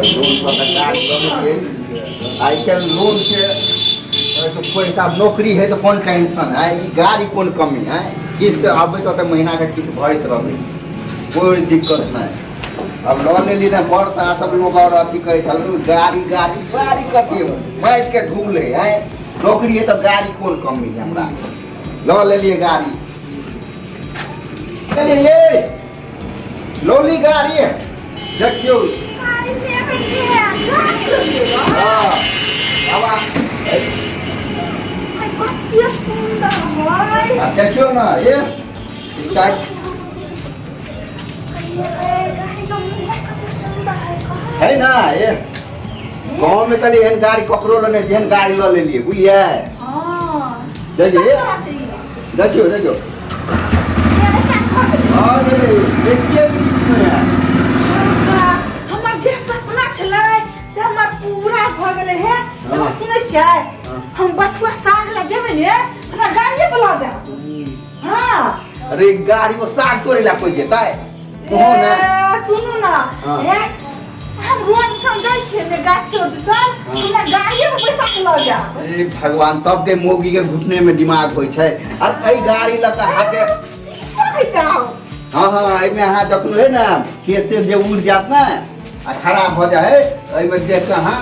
Loan पर गाड़ी लगे आई के लोन के तो पैसा नौकरी है तो कौन टेंशन है, ये गाड़ी कौन कमी है, किस्त आबे तो महीना का किस्त भरत रहे, कोई दिक्कत नहीं। अब लोन ले ली ना बड़ सा सब लोग और अथी कहे गाड़ी गाड़ी गाड़ी करती बैठ के धूल है, नौकरी है तो गाड़ी कौन कमी है हमरा, लो ले लिए गाड़ी ये लोली गाड़ी है देखियो देखियो ना ये है ना ये गाँव में कल एहन गाड़ी ककरो लेने जेहन गाड़ी ले लिए बुझलिए, देखिए देखियो देखियो हमर जे सपना छलै से हमर पूरा भ गेलै है। सुनै छियै हम बथुआ साग ले जेबै ने हमरा गाड़िए बुला जा। हां अरे गाड़ी में साग तोड़े ला कोई जेतै कहो ना, सुनू ना हम रोड सन जाय छियै ने गाछ छोड़ सन हमरा गाड़िए में पैसा बुला जा। ए भगवान तब के मोगी के घुटने में दिमाग होय छै, अरे ए गाड़ी लगा हाके हाँ हाँ एमे अहाँ देखलो है ना खेत से उड़ जात ना आ खराब हो जाए एमे देख के हाँ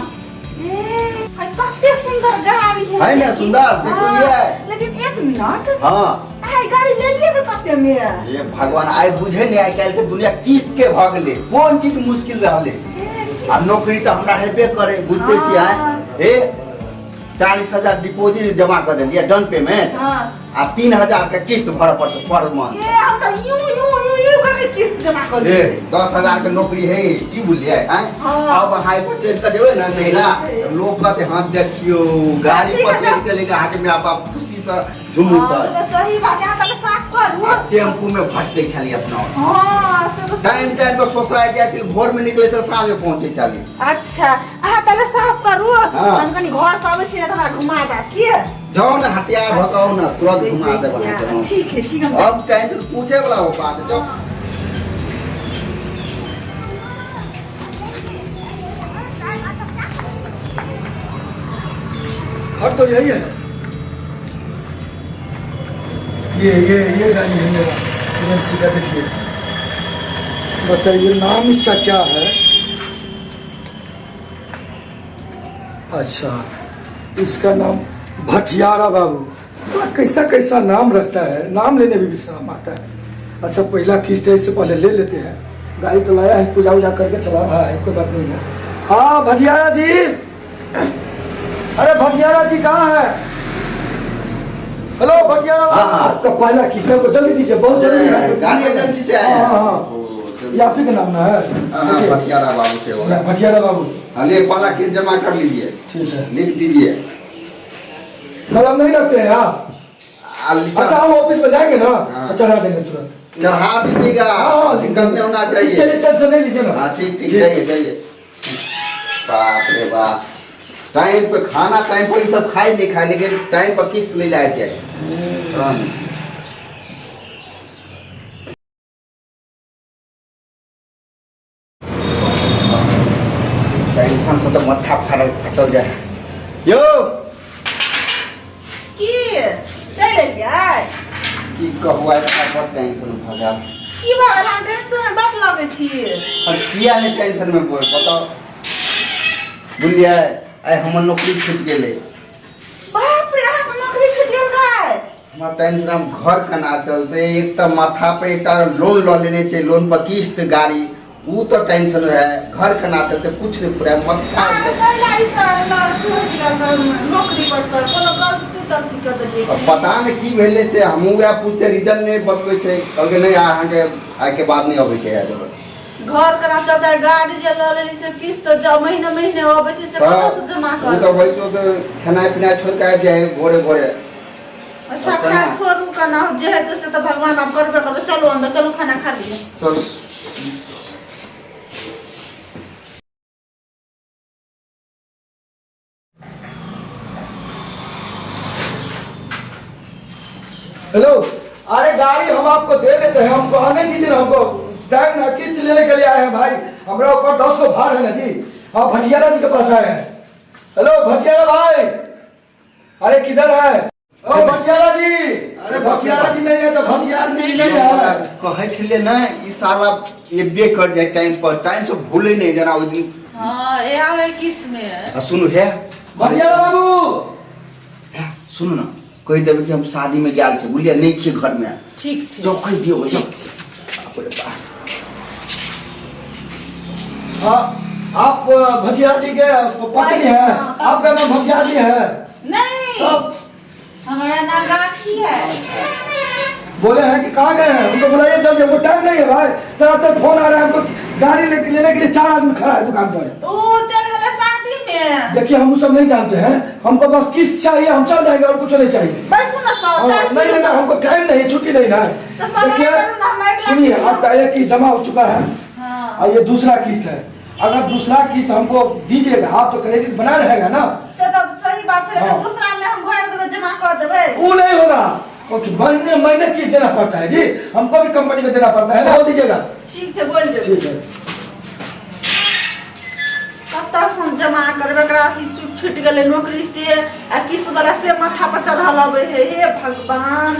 कते सुंदर गाड़ी है ना सुंदर देखो ये, लेकिन एक मिनट हाँ आई गाड़ी ले लिए कते में ये भगवान आइ बुझे नहीं आइ काल के दुनिया किस्त के भ गेले कौन चीज मुश्किल रहले आ नौकरी तो हमरा हेबे करे बुझते छी आइ ए 40,000 डिपॉजिट जमा कर दिया डाउन पेमेंट आ 3,000 का किस्त भर पड़ता पर मंथ। ये हम तो यूं करे किस्त जमा कर दे 10,000 के नौकरी है की बोलिए हैं अब हाई पर चेंज कर देवे ना नहीं ना लोग कहते हां देखियो गाड़ी पर चेंज के लेके आके में आप खुशी से झूमता सही बात है। तब साफ करू टेम्पू में भटके छली अपना हां से टाइम टाइम तो सोचराय जाय भोर में निकले से शाम में पहुंचे छली। अच्छा आ तले साफ करू हम कनी घर से आवे छी ना हमरा घुमा दा के जाओ ना हथियार भगाओ ना तुरंत घुमा दे वहां। ठीक है अब टाइम तो पूछे वाला हो बात जाओ घर तो यही है, ये गाड़ी है मेरा एजेंसी का। देखिए बताइए नाम इसका क्या है? अच्छा इसका नाम भटियारा बाबू। बड़ा कैसा कैसा नाम रखता है, नाम लेने में भी शर्म आता है। अच्छा पहला किस्त है, इससे पहले ले लेते हैं। गाड़ी तो लाया है, पूजा वूजा करके चला रहा है, कोई बात नहीं है। हाँ भटियारा जी, अरे भटियारा जी कहाँ है? हेलो भटियारा आपका पहला किस्त को जल्दी दीजिए, बहुत जल्दी है। गाड़ी एजेंसी से आया है। ये आप ही का नाम ना है? भटियारा बाबू से होगा। भटियारा बाबू ले पहला किस्त जमा कर लीजिए, ठीक है लिख दीजिए। कलम नहीं रखते हैं आप? अच्छा हम ऑफिस में जाएंगे ना, चढ़ा देंगे तुरंत। चढ़ा दीजिएगा, दिक्कत नहीं होना चाहिए। इसके लिए टेंशन नहीं लीजिए ना। ठीक ठीक जाइए जाइए। बाप रे बाप, टाइम पे खाना टाइम पे ये सब खाए नहीं खाए, लेकिन टाइम पर किस्त मिल जाए क्या टेंशन से तो माथा फटल जाए। यो की चले जाय की कहू आइ बड़ टेंशन भ गेल। की बाला टेंशन बड लगे छी। और किया ने टेंशन में बोल बताओ बुझलिए आई हमर नौकरी छूट गेले। बाप रे हमर नौकरी छूट गेल गाय। हमरा टेंशन हम घर केना चलते, एक तो माथा पे एक लोन ल लेने छे, लोन पर किस्त गाड़ी वो तो टेंशन है, घर केना चलते कुछ नहीं पूरा माथा नौकरी पर सर कोनो गलती तलती कर दे। पता नहीं की भेले से हमहू वह पूछे रीजन नहीं बतबै छे, कहलके नहीं अहाँ के आइ के बाद नहीं अबै के है घर करा चलता है। गाड़ी जे ल लेली से किस्त जो महीने महीने आबै छे से कत से जमा कर। तो वही तो खाना पीना छोड़ के आबि जाए भोरे भोरे। अच्छा खा छोड़ू का ना जे है तो से तो भगवान आप करबे कर। चलो अंदर चलो खाना खा लिए। चलो हेलो, अरे गाड़ी हम आपको दे देते हैं, हमको आने दीजिए ना, हमको टाइम ना किस्त लेने के लिए आए हैं भाई। हमारा ऊपर 10 को भार है ना जी, आप भटियारा जी के पास आए हैं। हेलो भटियारा भाई, अरे किधर है? ओ भटियारा जी, अरे भटियारा जी नहीं है तो भटियार जी नहीं है। कहे छलिए ना ई साला एबे कर जाए टाइम से भूले नहीं जना ओइ दिन। हां ए आवे किस्त में है। सुनु है भटियारा बाबू, सुनु ना, कहि देबे कि हम शादी में गेल छै, बुझलिए नहीं छी घर में। ठीक छै जो कहि दियो ठीक छै। अपने बात आप भटियार जी के पत्नी है? आपका नाम भटियार जी है? नहीं हमारा नाम राखी है। बोले हैं कि कहाँ गए हैं? उनको बुलाइए जल्दी, हमको टाइम नहीं है भाई। चल फोन आ रहा है हमको, गाड़ी लेने के लिए 4 आदमी खड़ा है दुकान पर। तो चल गए शादी में। देखिए हम सब नहीं जानते हैं, हमको बस किस्त चाहिए, हम चल जाएंगे और कुछ नहीं चाहिए। बस सुनो नहीं हमको टाइम नहीं, छुट्टी नहीं ना। देखिए सुनिए, आपका एक किस्त जमा हो चुका है और ये दूसरा किस्त है। अगर दूसरा किस्त हमको दीजिएगा, आप तो क्रेडिट बना रहेगा ना। सही बात है, लेकिन दूसरा में हम भर देवे, जमा कर देवे। वो नहीं होगा, क्योंकि महीने किस्त देना पड़ता है जी, हमको भी कंपनी को देना पड़ता है ना। बोल दीजिएगा। ठीक है बोल दे। ठीक है। कब तक हम जमा करबे, एकरा छूट गेले नौकरी से आ किस्त वाला से माथा पर चढ़ल आवे है। हे भगवान।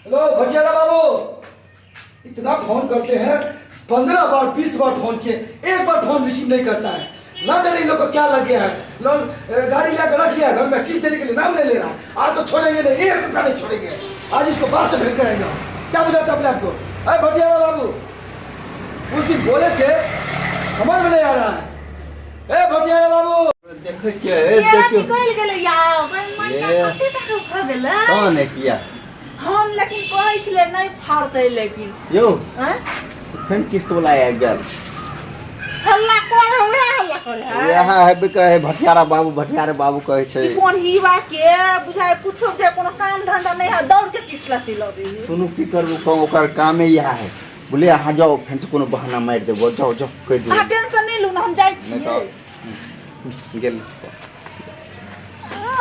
हेलो भटियारा बाबू, इतना फोन करते हैं, 15 बार 20 बार फोन किए, एक बार फोन रिसीव नहीं करता है। ना जाने इन लोग को क्या लग गया है। लोग गाड़ी लेकर रख लिया घर में, किस देने के लिए नाम नहीं ले रहा है। आज तो छोड़ेंगे नहीं, 1 रुपया नहीं छोड़ेंगे। आज इसको बात से भेंट करेंगे। क्या बुझाते अपने आपको? अरे भटियारा बाबू, उस दिन बोले थे, समझ में नहीं आ रहा है। ए भटियारा बाबू, देखै छियै, देखियो निकल गेले यार, मन कते तक खा गेले। कौन है किया हम लेकिन कहै छले नहीं फाड़ते, लेकिन यो हैं फेन किस्त वाला आ गेल। हल्ला करे हुए, हल्ला करे है। यहाँ है बिका है भटियारा बाबू कहे छै। ई कोन हीवा के बुझाय कुछो जे कोनो काम धंधा नहीं है, दौड़ के किसला चिलबे। सुनु की करू, कौन ओकर कामे यह है। बोले आ जाओ, फेन से कोनो बहाना मार देबो। जाओ कह दो। आ टेंशन नहीं लू ना, हम जाय छी। नहीं तो गेल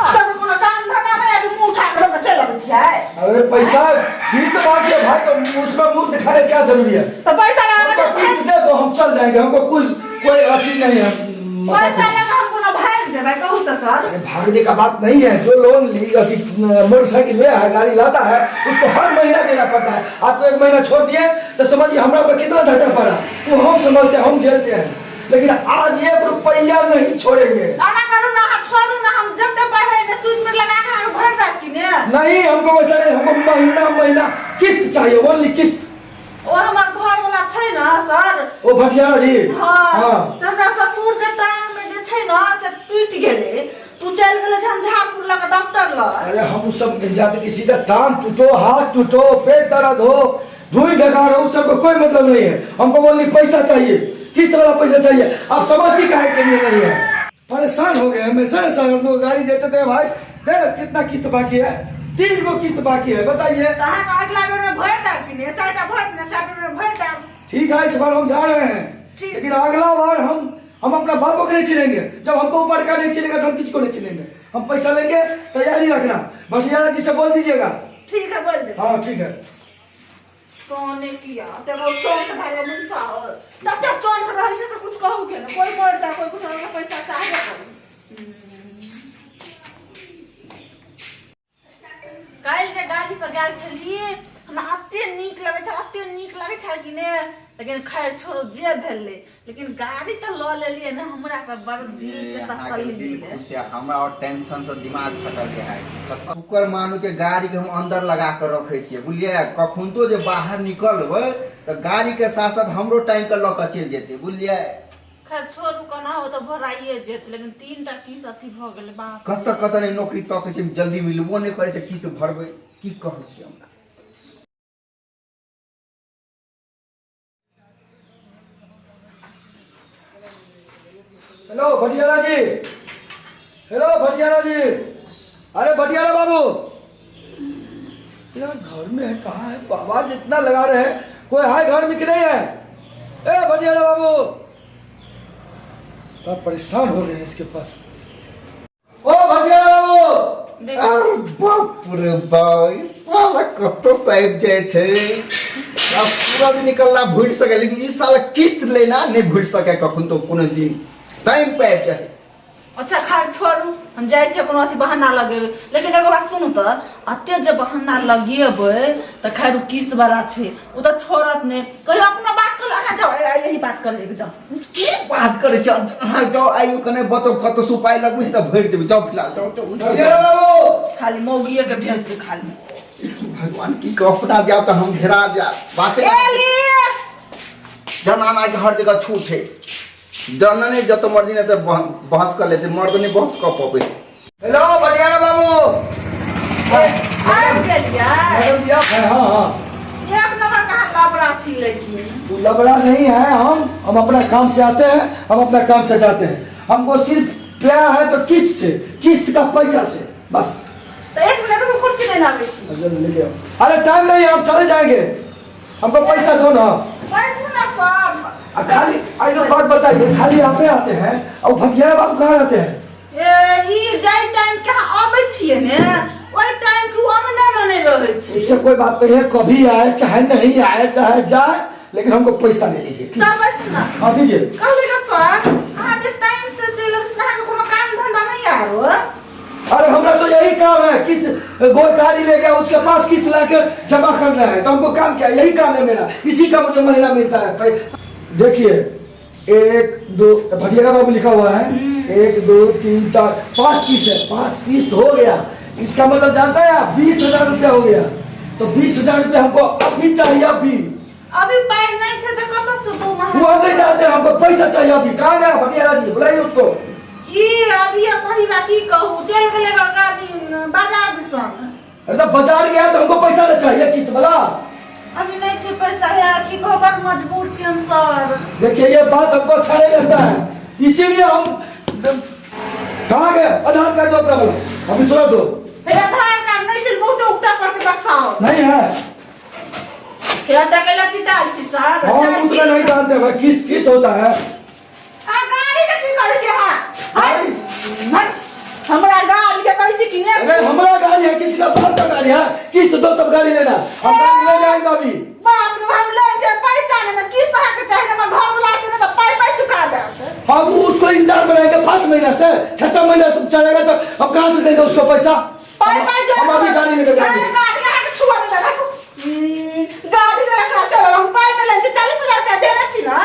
सब कोनो काम धंधा नहीं, अभी मुंह उठा के चल आबै छै। अरे पैसा किस्त बाकी है भाई, तो उसमें मुंह दिखाने क्या जरूरी है? तो पैसा लगा हमको किस्त दे दो, हम चल जाएंगे। हमको कोई अथी नहीं है। पैसा लगा हम कोनो भाग जेबै, कहू तो सर। अरे भागने का बात नहीं है। जो लोन मोटरसाइकिल ले है, गाड़ी लाता है, उसको हर महीना देना पड़ता है। आपको 1 महीना छोड़ दिए तो समझिए हमारा पर कितना घाटा पड़ा, वो हम समझते हैं, हम झेलते हैं। लेकिन आज 1 रुपया नहीं छोड़ेंगे। ना करू ना, छोड़ू ना, हम जते पैसे ने सूद में लगा के भर दा कि ने। नहीं, हमको वैसा नहीं, हमको महीना किस्त चाहिए, ओनली किस्त। ओ हमर घर वाला छै ना सर, ओ भटियारा जी। हां हमरा ससुर के टाइम में जे छै ना से टूट गेले। तू चल गेले झंझारपुर लग डॉक्टर ल। अरे हम सब नहीं जाते, किसी का टांग टूटो, हाथ टूटो, पेट दर्द हो, धुई ढकार हो, उस सब कोई मतलब नहीं है। हमको ओनली पैसा चाहिए, किस्त वाला पैसा चाहिए। आप समझती काहे के लिए नहीं है? परेशान हो गए हमेशा। हम लोग गाड़ी देते थे भाई, देख कितना किस्त बाकी है, 3 गो किस्त बाकी है, बताइए। कहां का अगला बेर में भर दा कि ने, 4टा भर देना, 4 बेर में भर दा। ठीक है, इस बार हम जा रहे हैं, लेकिन अगला बार हम अपना बापों को नहीं चिनेंगे। जब हमको ऊपर का नहीं चिनेगा तो हम किसको नहीं चिनेंगे। हम पैसा लेंगे, तैयारी रखना। भटियारा जी से बोल दीजिएगा। ठीक है बोल दे। हाँ ठीक है। कौन किया तेरे चोट भागा मुंसा और तब चोट रहे से कुछ कहू के ना, कोई मर जा, कोई कुछ ना पैसा चाहे करू। काल जे गाड़ी पर गेल छलिए, हमरा अत्ते नीक लगे छै कि ने। लेकिन खैर छोड़ो जे भेले, लेकिन गाड़ी तो ल लेलिए ना, हमरा पर बड़ दिल के तसल्ली मिले। हमरा और टेंशन से दिमाग फटल गया है। शुक्र मानू के गाड़ी के हम अंदर लगा कर रखे छिए, बुझलिए। कखुन तो जे बाहर निकलबै तो गाड़ी के साथ साथ हमरो टाइम के ल के चल जेते, बुझलिए। खैर छोड़ू, केना हो तो भराइए जेत, लेकिन 3टा किस्त अथी भ गेले। बाप कत नहीं नौकरी तक छै, जल्दी मिलबो नहीं करे छै, किस्त भरबै की कहै छी हमरा। हेलो भटियारा जी, हेलो भटियारा जी, अरे भटियारा बाबू, यार घर में है, कहाँ है? आवाज इतना लगा रहे हैं, कोई है घर में कि नहीं है? ए भटियारा बाबू, आप परेशान हो गए हैं इसके पास। ओ भटियारा बाबू, बाप रे भाई, साला कतो साहेब जाए छे अब पूरा दिन निकलना भूल सके लेकिन ई साला किस्त लेना नहीं भूल सके कखन तो कोनो दिन टाइम पे आबि जाए। अच्छा खैर छोड़ू हम जाए छे कोनो अथी बहाना लगेबे लेकिन एगो बात सुनू तो अते जे बहाना लगेबे त खैर किस्त वाला छे ओ त छोड़त ने कहियो अपना बात कर अहाँ जाओ यही बात कर लेके जाओ की बात करे छ अहाँ जाओ आइयो कने बतो कतो सुपाई लगबे त भरि देबे जाओ फिलहाल जाओ जाओ खाली मौगिए के भेज दे खाली भगवान की अपना जाओ तो हम घेरा जा बात जनाना के हर जगह छूट है जानना नहीं जब तो मर्जी नहीं तो बहस कर लेते मर्द नहीं बहस कर पावे। हेलो भटियारा बाबू आ गेलिया मैडम जी आप हैं? हाँ हाँ एक नंबर का लबड़ा छी लेकिन वो लबड़ा नहीं है। हम अपना काम से आते हैं हम अपना काम से जाते हैं। हमको सिर्फ प्यार है तो किस्त का पैसा से बस। तो एक मिनट में कुर्सी लेना आवे छी लेके आओ। अरे टाइम नहीं है हम चले जाएंगे हमको पैसा दो ना। पैसा ना सब खाली आइए बात बताइए खाली यहाँ पे आते हैं और भटियारा बाबू कहाँ रहते हैं? ई जाई टाइम के आवे छिए ने ओई टाइम के हम ना मने रहे छी। इससे कोई बात नहीं है कभी आए चाहे नहीं आए चाहे जाए लेकिन हमको पैसा दे दीजिए। सब सुना हाँ दीजिए। कहले का सर अहाँ के टाइम से चलो सहा के कोनो काम धंधा नहीं यारो। अरे हमारा तो यही काम है किस्त कोई गाड़ी ले गया उसके पास किस्त लाके जमा करना है तो हमको काम क्या यही काम है मेरा इसी का मुझे महीना मिलता है। देखिए 1 2 भटियारा बाबू लिखा हुआ है 1 2 3 4 5 किस्त है 5 किस्त हो गया। इसका मतलब जानता है आप 20,000 रुपया हो गया तो 20,000 रुपया हमको अभी चाहिए अभी पैर नहीं छे तो कत से दो वो हमें चाहते हैं हमको पैसा चाहिए अभी। कहाँ गया भटियारा जी बुलाइए उसको। ये अभी अपनी बाकी कहूँ चल गए बाजार दिसन। अरे बाजार गया तो हमको पैसा नहीं चाहिए किस्त वाला। अभी नहीं छे पैसा है कि बहुत मजबूर छी हम सर। देखिए ये बात हमको अच्छा नहीं लगता है इसीलिए हम कहाँ गए आधार कार्ड दो अपना वाला अभी थोड़ा दो। आधार कार्ड नहीं छे बहुत उठा पड़ते बक्साओ नहीं है क्या तकला पिताल छी सर। हम उतना नहीं जानते भाई किस्त होता है। गाड़ी के की करे छे हां हमरा गाड़ी के कहै छी कि ने अरे हमारा गाड़ी है किसी का बाप का गाड़ी है किस्त दो तब गाड़ी लेना हम गाड़ी ले जाएंगे अभी। बाप रे हम ले जे पैसा में ना किस्त है के चाहिए ना घर वाला के ना पाई चुका दे। हम उसको इंतजार बनाएंगे 5 महीना से 6 महीना से चलेगा तो अब कहाँ से देंगे उसको पैसा। पाई जो हम अभी गाड़ी लेकर जाएंगे। गाड़ी है छुआ दे गाड़ी ले रखा चलो हम पाई में ले 40,000 रुपया देना छी ना।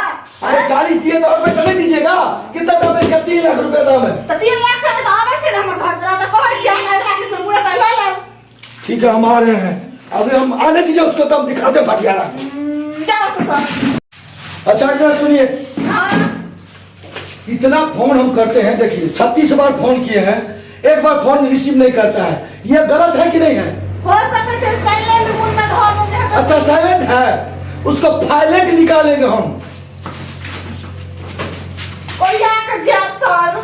अरे 40 दिए तो और पैसा नहीं दीजिएगा कितना दाम है इसका 3 लाख रुपया दाम है। तो 3 लाख से तो आवे छे ना हम घर चला तो कहै छी आगे राखी से पूरा पैसा ले। ठीक है हम आ रहे हैं अभी हम आने दीजिए उसको तब दिखाते हैं भटियारा। जाओ तो सर। अच्छा इधर सुनिए इतना फोन हम करते हैं देखिए 36 बार फोन किए हैं एक बार फोन रिसीव नहीं करता है ये गलत है कि नहीं है? हो सके छे साइलेंट मोड में धो दे। अच्छा साइलेंट है उसको फाइलेंट निकालेंगे हम। कोई आके जाप सर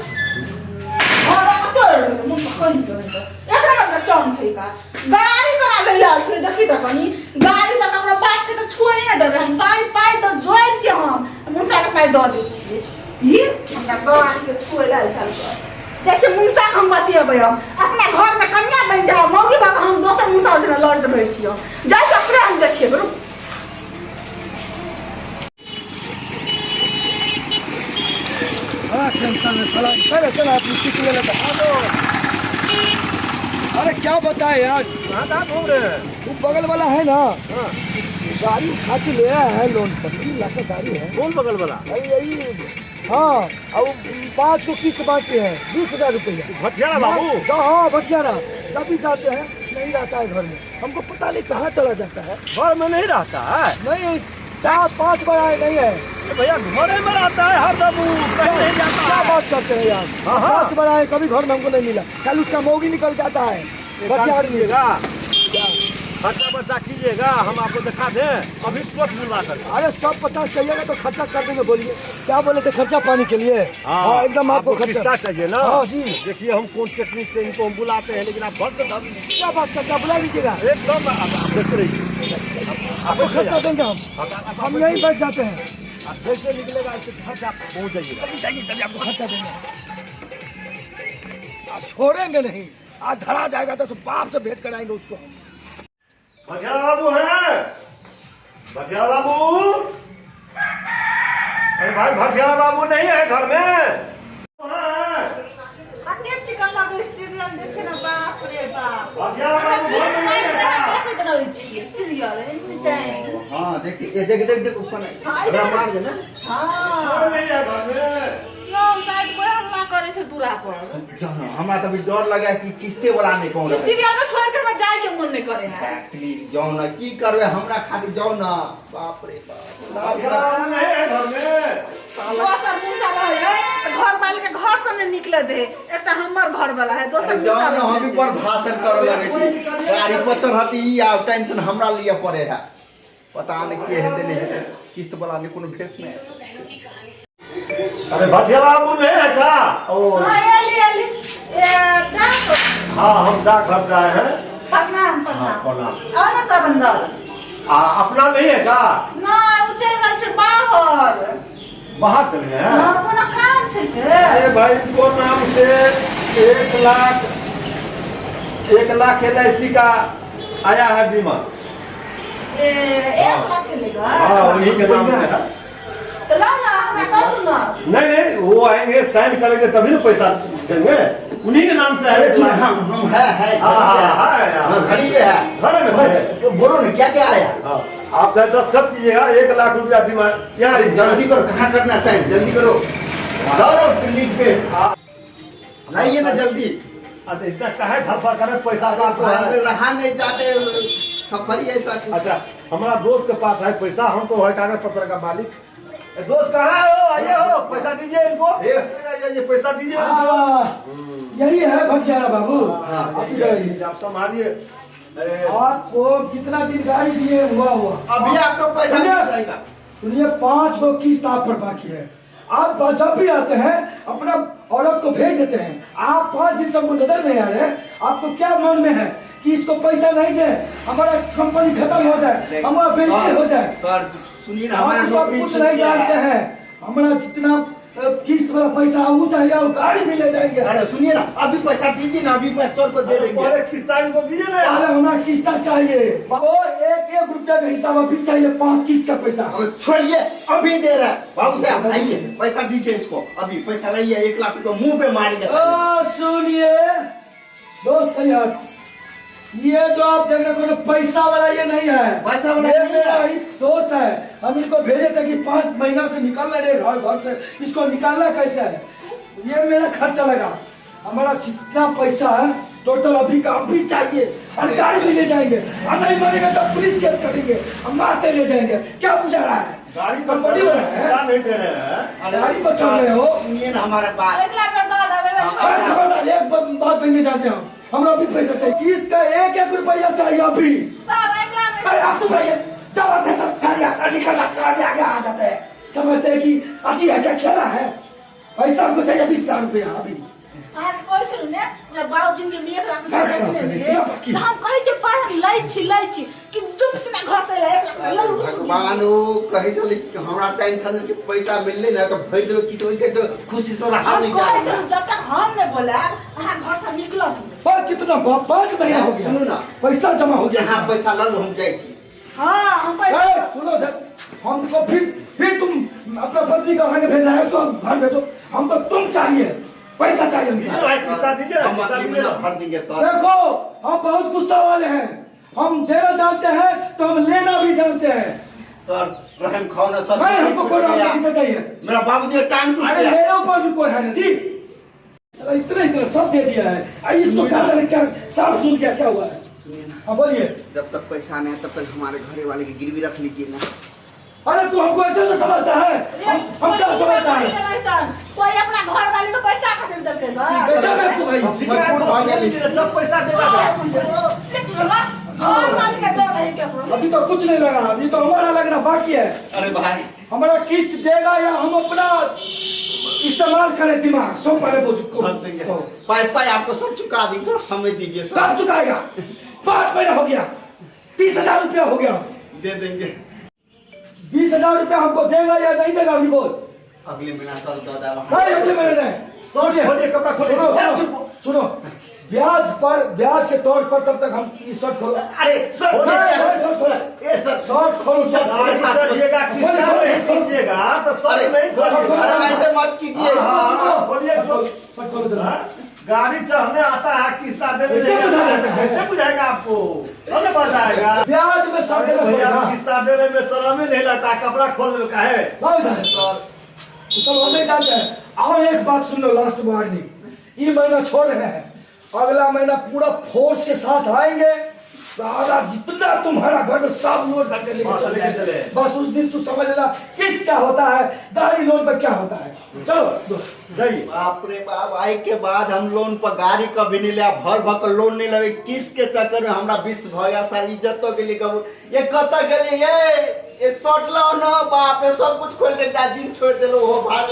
और तो मुझे कोई करे एकरा मतलब चौन फेका गाड़ी करा ले लाल छे देखी त कनी गाड़ी तक हमरा बात के तो छुए ना देबे हम पाई तो जोड़ के हम मुंसा के पाई दे दे छी ये हमरा गाड़ी के छुए लाल चल जैसे मुंसा हम बतियबे हम अपना घर में कन्या बन जाओ मौगी बाबा हम दोसर मुंसा से लड़ देबे छी जाय के प्रेम देखिए बरु। चला ले लेता। अरे क्या बताए यार कहाँ घूम रहे हैं? वो बगल वाला है ना गाड़ी उठा के ले आया है लोन पर 3 लाख का गाड़ी है। कौन बगल वाला? अरे यही हाँ अब 5 को किस्त बांटते हैं 20,000 रुपया। भटियारा बाबू? हाँ भटियारा कभी जाते हैं नहीं रहता है घर में हमको पता नहीं कहाँ चला जाता है। घर में नहीं रहता है? नहीं 4-5 बार आए नहीं है। अरे भैया घरे में रहता है हर दबू कहीं नहीं जाता क्या है। बात करते हैं यार हाँ, हाँ। 5 बार आए कभी घर में हमको नहीं मिला कल उसका मौगी निकल जाता है। एक काम भटियारा कीजिएगा खर्चा वर्चा कीजिएगा हम आपको दिखा दें अभी तुरंत मिलवा कर। अरे 150 कहिएगा तो खर्चा कर देंगे बोलिए क्या बोले थे खर्चा पानी के लिए। हाँ एकदम आपको किस्ता खर्चा चाहिए ना? हाँ जी। देखिए हम कौन टेक्निक से इनको हम बुलाते हैं लेकिन आप घर से क्या बात करते बुला लीजिएगा एकदम आप देख रही आपको खर्चा देंगे हम यहीं बैठ जाते हैं। जैसे निकलेगा ऐसे घर से आप पहुँच जाइएगा। तभी आपको खर्चा देंगे आप छोड़ेंगे नहीं आज धरा जाएगा तो बाप से भेंट कराएंगे उसको। भटियाला बाबू है? भटियाला बाबू? अरे भाई भटियाला बाबू नहीं है घर में? हाँ। अते चिकन लगे सीरियल देखे ना, बाप रे बाप। भटियाला बाबू घर में नहीं है क्या? देखत रहै छी सीरियल एनी टाइम। हाँ देख देख ऊपर हाँ, मार दे ना। हाँ नहीं है घर में। यो शायद कोई हल्ला करे छै दूरा पर। जाना हमरा तो अभी डर लगा कि किस्ते वाला नहीं कौन रहे। सीरियल को छोड़ कर मैं जाए के मन नहीं करे है। प्लीज जाओ ना, की करबे हमरा खातिर जाओ ना। बाप रे बाप। भटियाला बाबू नहीं है घर में। दोसर मुंसा रहे है घर वाले के घर से नहीं निकले दे। एकटा हमर घर वाला है, दोसर जाओ मुंसा ना, हम भी पर भाषण कर लगे छी। गाड़ी पर चढ़ती ई आ टेंशन हमरा लिए पड़े है। पता नहीं के हेते नहीं हेते, किस्त वाला ने कोनो भेष में। अरे भटियाला बाबू नहीं है क्या? ओ हां एली डाक। हाँ हम डाकघर से आए हैं। प्रणाम हाँ प्रणाम। प्रणाम। आओ ना सब अंदर। अपना नहीं है क्या? ना उचल गल छै बाहर। बाहर चले हैं? हां कोनो काम छै से। अरे भाई को नाम से 1 लाख LIC का आया है बीमा। ए 1 लाख लेगा। हाँ उन्हीं के नाम से है। तो ला ना हमें कह दो ना। नहीं वो आएंगे साइन करेंगे तभी ना पैसा देंगे। उन्हीं के नाम से है। हम है हाँ, घड़ी पे है। घर में है। बोलो ना क्या क्या आया। हाँ, आप 10 कीजिएगा 1 लाख रुपया बीमा। क्या अरे जल्दी करो, कहाँ करना साइन, जल्दी करो। लिख पे नहीं है ना जल्दी। अच्छा इसका कहे धफा करे पैसा का आपको है? रहा नहीं जाते सफर ऐसा। अच्छा हमारा दोस्त के पास है पैसा, हमको है कागज पत्र का मालिक। ए, दोस्त कहाँ हो? आइए हो, पैसा दीजिए इनको। ये पैसा दीजिए इनको। यही है भटियाला बाबू। हाँ, आप इधर आइए। आप संभालिए। अरे आपको कितना दिन गाड़ी दिए हुआ अभी आपको पैसा सुनिए। मिल जाएगा। सुनिए 5 गो किस्त आप पर बाकी है। आप जब भी आते हैं अपना औरत को भेज देते हैं। आप 5 दिन से हमको नजर नहीं आ रहे। आपको क्या मन में है कि इसको पैसा नहीं दे, हमारा कंपनी खत्म हो जाए, हमारा बेइज्जती हो जाए। सर सुनिए ना, हम हमारा सब नौकरी कुछ छूट नहीं गया जानते है। हैं। हमारा जितना किस्त वाला पैसा वो चाहिए और गाड़ी भी ले जाएंगे। अरे सुनिए ना, अभी पैसा दीजिए ना, अभी पैसा सर को दे देंगे। पहले किस्ता इनको दीजिए ना। पहले हमारा किस्ता चाहिए और 1-1 रुपया का हिसाब अभी चाहिए। 5 किस्त का पैसा। अब छोड़िए, अभी दे रहा है। बाबू साहब आइए, पैसा दीजिए इसको। अभी पैसा लाइए, 1 लाख रुपया मुंह पे मारेंगे। सुनिए दोस्त यार, ये जो आप देख रहे हो पैसा वाला ये नहीं है। पैसा वाला ये नहीं मेरा है। ही दोस्त है। हम इनको भेजे थे कि 5 महीना से निकलना रहे घर से, इसको निकालना कैसे है? ये मेरा खर्चा लगा। हमारा जितना पैसा है टोटल अभी का अभी चाहिए और गाड़ी भी ले जाएंगे। और नहीं मानेगा तो पुलिस केस करेंगे, हम मारते ले जाएंगे। क्या बुझा रहा है? गाड़ी पर कंपनी चल में रहे है। हैं, नहीं दे रहे हैं। गाड़ी पर चल रहे हो। सुनिए ना हमारा बात। 1 लाख में दादा अरे खबरदार, एक बात बनने जाते हैं। हमरा अभी पैसा चाहिए। किस्त का 1-1 रुपया चाहिए अभी। सर 1 लाख अरे आप तो भैया जब आते हैं तब खाली आगे आ जाते हैं। समझते हैं कि अति है क्या खेला है। पैसा हमको चाहिए 20,000 रुपया अभी। अहाँ कोई सुन ने जब बाबूजी के 1 लाख हाँ, रुपया हाँ, देने इतना बाकी। तो हम कहे जे पाई लै छी कि चुप से ना घर से 1 लाख अरे ललू। भगवान वो कहे चले कि हमरा टेंशन है कि पैसा मिलले ना तो भेज देबे कि तो ओके तो खुशी से रहा हम नहीं कहे जा। जे जब तक हम ने बोला अहाँ घर से निकलब। पर कितना 5 महीना हो गया। सुनो ना, पैसा जमा हो गया। यहाँ पैसा लल हम जाए छी। हां हम ए, पैसा सुनो सर, हमको फिर तुम अपना पत्नी का आगे भेजना है उसको घर भेजो। हमको तुम चाहिए, पैसा चाहिए हमको। किस्ता दीजिए ना, हम किस्ता अगली दीजिए महीना ना। भर देंगे सर। देखो हम बहुत गुस्सा वाले हैं। हम देना जानते हैं तो हम लेना भी जानते हैं। सर रहम खाओ ना सर। नहीं हमको कोई राम बताइए। मेरा बाबूजी का टांग टूट अरे गया। मेरे ऊपर भी कोई है ना जी। चलो इतना सब दे दिया है। आई इसको कहा जाने क्या साफ सुन गया क्या हुआ है? सुनिए ना, हाँ बोलिए। जब तक पैसा नहीं है तब तक हमारे घरे वाले की गिरवी रख लीजिए ना। अरे तू हमको ऐसे तो समझता है? हम क्या समझता है? कोई अपना घर वाले को पैसा खातिर देखेगा। कैसे मैं आपको भाई? मजबूर हो गया। जब पैसा देगा घर वाले के दो नहीं के करो। अभी तो कुछ नहीं लगा। अभी तो हमारा लगना बाकी है। अरे भाई हमारा किस्त देगा या हम अपना इस्तेमाल करें दिमाग। सो पहले बोझ को भर देंगे। पाई पाई आपको सब चुका दी, थोड़ा समय दीजिए सर। कब चुकाएगा? 5 महीना हो गया। 30,000 रुपया हो गया। दे देंगे। 20,000 रुपया हमको देगा या नहीं देगा अभी बोल। अगले महीना सब दादा नहीं अगले महीने नहीं। सब खोलिए कपड़ा खोलिए सुनो सुनो ब्याज के तौर पर तब तक हम ये शर्ट खोलो। अरे सर ये सर शर्ट खोलो गाड़ी चढ़िएगा किस्ता नहीं कीजिएगा तो सब नहीं ऐसे मत कीजिए। खोलिए शर्ट खोलो जरा। गाड़ी चढ़ने आता है किस्ता देने कैसे बुझाएगा? कैसे बुझाएगा आपको कौन बताएगा ब्याज में शर्ट देना भैया पड़ेगा। किस्ता देने में शर्म ही नहीं लगता कपड़ा खोलने का है लाओ इधर। सब हम नहीं जानते हैं। और एक बात सुन लो लास्ट वार्निंग, ये महीना छोड़ रहे हैं, अगला महीना पूरा फोर्स के साथ आएंगे, सारा जितना तुम्हारा घर में सब लोग घर के लेके चले। बस उस दिन तू समझ लेना किस्त क्या होता है, गाड़ी लोन पर क्या होता है। चलो जाइए। बाप रे बाप, आई के बाद हम लोन पर गाड़ी कभी नहीं लिया, भर भर लोन नहीं लगे, किस के चक्कर में हमरा 20 भया साल इज्जत के लिए कब ये कत गए ये सटलो न बाप, सब कुछ खोल के जीन छोड़ दिलो हो भाग